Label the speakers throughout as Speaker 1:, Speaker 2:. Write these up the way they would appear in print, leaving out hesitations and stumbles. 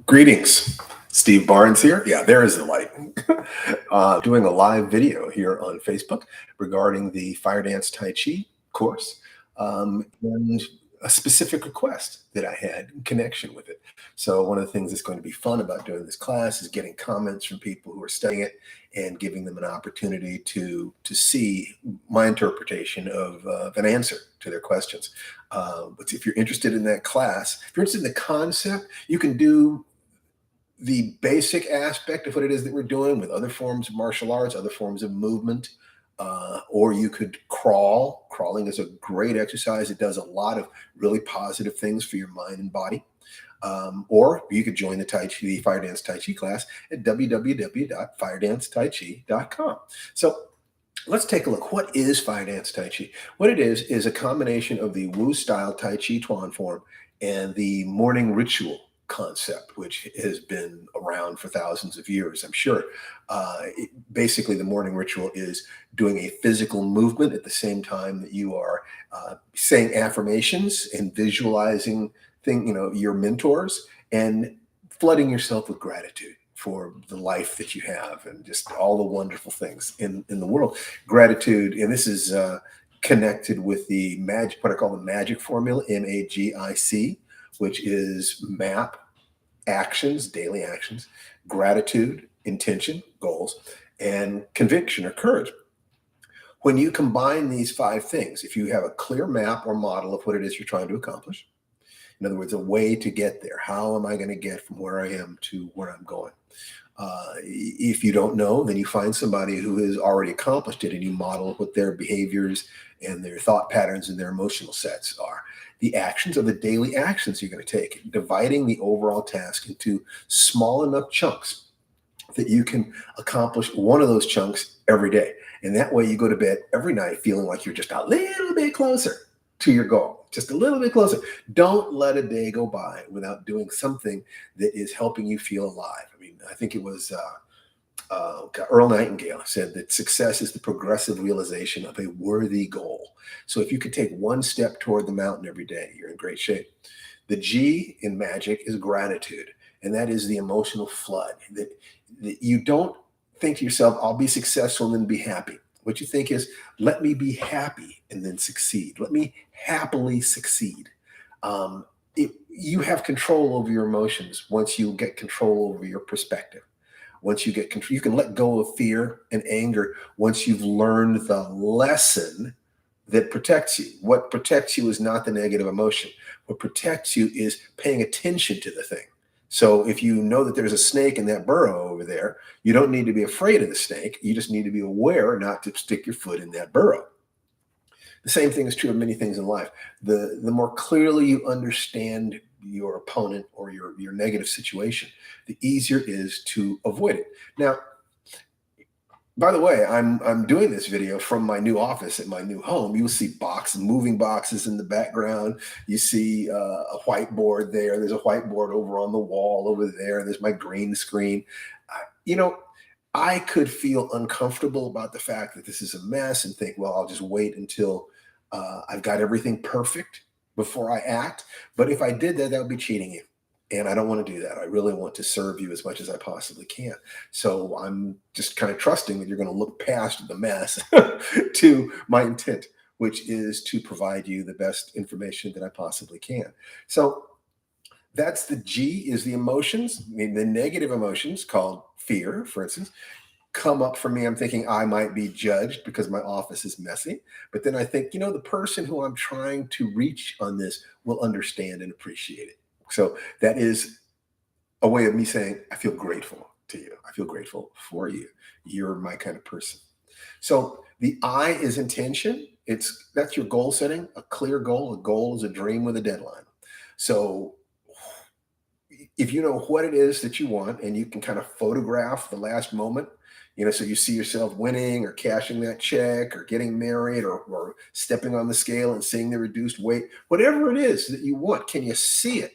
Speaker 1: Greetings. Steve Barnes here. Yeah, there is the light. Doing a live video here on Facebook regarding the Firedance Tai Chi course and a specific request that I had in connection with it. So, one of the things that's going to be fun about doing this class is getting comments from people who are studying it and giving them an opportunity to see my interpretation of an answer to their questions. But if you're interested in that class, if you're interested in the concept, you can do the basic aspect of what it is that we're doing with other forms of martial arts, other forms of movement, or you could crawl. Crawling is a great exercise. It does a lot of really positive things for your mind and body. Or you could join the the Firedance Tai Chi class at www.firedancetaichi.com. So let's take a look. What is Firedance Tai Chi? What it is a combination of the Wu style Tai Chi Tuan form and the morning ritual concept, which has been around for thousands of years, I'm sure. Basically, the morning ritual is doing a physical movement at the same time that you are saying affirmations and visualizing your mentors and flooding yourself with gratitude for the life that you have and just all the wonderful things in the world. Gratitude, and this is connected with the magic, what I call the magic formula, MAGIC, which is map, actions, daily actions, gratitude, intention, goals, and conviction or courage. When you combine these five things, if you have a clear map or model of what it is you're trying to accomplish, in other words, a way to get there, how am I going to get from where I am to where I'm going? If you don't know, then you find somebody who has already accomplished it and you model what their behaviors and their thought patterns and their emotional sets are. The actions are the daily actions you're going to take, dividing the overall task into small enough chunks that you can accomplish one of those chunks every day. And that way you go to bed every night feeling like you're just a little bit closer to your goal, just a little bit closer. Don't let a day go by without doing something that is helping you feel alive. I mean, I think it was Earl Nightingale said that success is the progressive realization of a worthy goal. So if you could take one step toward the mountain every day, you're in great shape. The G in magic is gratitude, and that is the emotional flood that you don't think to yourself, I'll be successful and then be happy. What you think is, let me be happy and then succeed. Let me happily succeed. You have control over your emotions once you get control over your perspective. Once you get control, you can let go of fear and anger once you've learned the lesson that protects you. What protects you is not the negative emotion. What protects you is paying attention to the thing. So if you know that there's a snake in that burrow over there, you don't need to be afraid of the snake. You just need to be aware not to stick your foot in that burrow. The same thing is true of many things in life. The more clearly you understand your opponent or your negative situation, the easier it is to avoid it. Now, by the way, I'm doing this video from my new office at my new home. You'll see moving boxes in the background. You see a whiteboard there. There's a whiteboard over on the wall over there. There's my green screen. I could feel uncomfortable about the fact that this is a mess and think, well, I'll just wait until I've got everything perfect before I act. But if I did that, that would be cheating you. And I don't want to do that. I really want to serve you as much as I possibly can. So I'm just kind of trusting that you're going to look past the mess to my intent, which is to provide you the best information that I possibly can. So that's the G, is the emotions. I mean, the negative emotions called fear, for instance, come up for me. I'm thinking I might be judged because my office is messy. But then I think, the person who I'm trying to reach on this will understand and appreciate it. So that is a way of me saying, I feel grateful to you. I feel grateful for you. You're my kind of person. So the I is intention. That's your goal setting, a clear goal. A goal is a dream with a deadline. So if you know what it is that you want and you can kind of photograph the last moment, so you see yourself winning or cashing that check or getting married or stepping on the scale and seeing the reduced weight, whatever it is that you want, can you see it?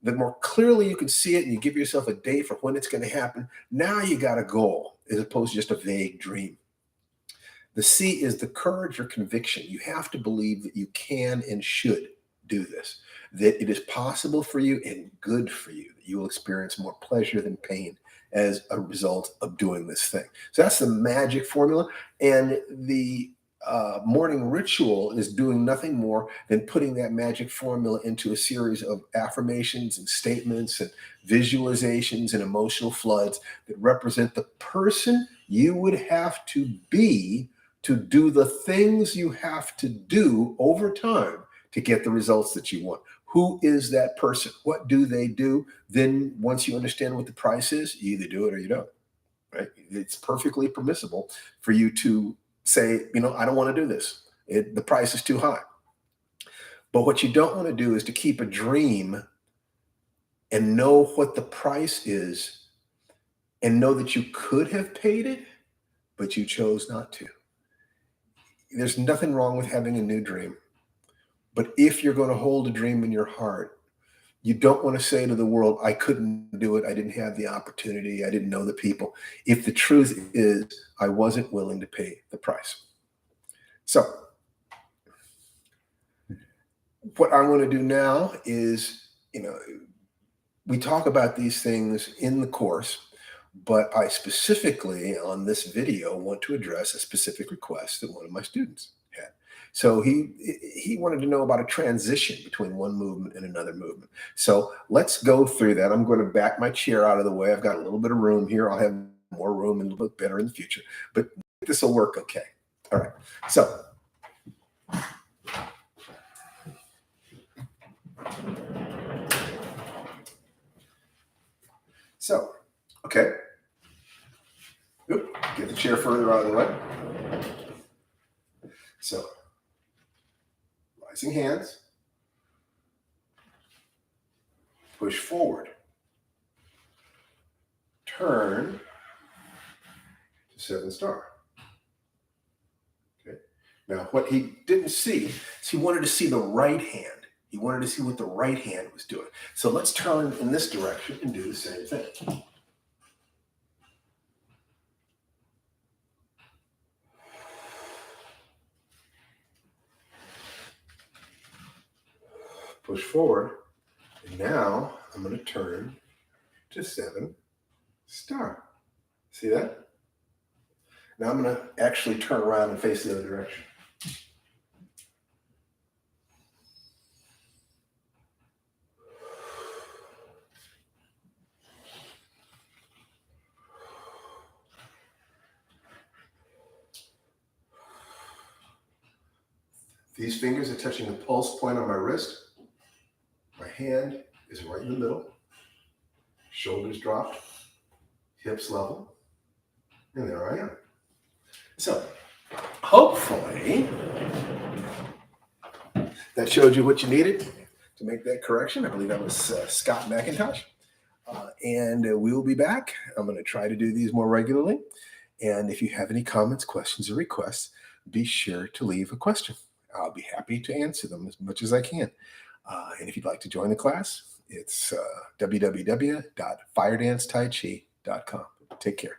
Speaker 1: The more clearly you can see it and you give yourself a date for when it's going to happen, now you got a goal as opposed to just a vague dream. The C is the courage or conviction. You have to believe that you can and should do this. that it is possible for you and good for you, that you will experience more pleasure than pain as a result of doing this thing. So that's the magic formula. And the morning ritual is doing nothing more than putting that magic formula into a series of affirmations and statements and visualizations and emotional floods that represent the person you would have to be to do the things you have to do over time to get the results that you want. Who is that person? What do they do? Then once you understand what the price is, you either do it or you don't, right? It's perfectly permissible for you to say, I don't want to do this. The price is too high. But what you don't want to do is to keep a dream and know what the price is and know that you could have paid it, but you chose not to. There's nothing wrong with having a new dream. But if you're going to hold a dream in your heart, you don't want to say to the world, I couldn't do it. I didn't have the opportunity. I didn't know the people. If the truth is, I wasn't willing to pay the price. So what I want to do now is, we talk about these things in the course, but I specifically on this video want to address a specific request that one of my students had. So he wanted to know about a transition between one movement and another movement. So let's go through that. I'm going to back my chair out of the way. I've got a little bit of room here. I'll have more room and a little bit better in the future, but this will work okay. All right. So, okay. Oop, get the chair further out of the way. So, rising hands. Push forward. Turn to 7 star. Okay. Now, what he didn't see is he wanted to see the right hand. He wanted to see what the right hand was doing. So let's turn in this direction and do the same thing. Push forward. And now I'm going to turn to 7 star. See that? Now I'm going to actually turn around and face the other direction. These fingers are touching the pulse point on my wrist. My hand is right in the middle. Shoulders dropped, hips level, and there I am. So hopefully that showed you what you needed to make that correction. I believe that was Scott McIntosh. And we will be back. I'm going to try to do these more regularly. And if you have any comments, questions, or requests, be sure to leave a question. I'll be happy to answer them as much as I can. And if you'd like to join the class, it's www.firedancetaichi.com. Take care.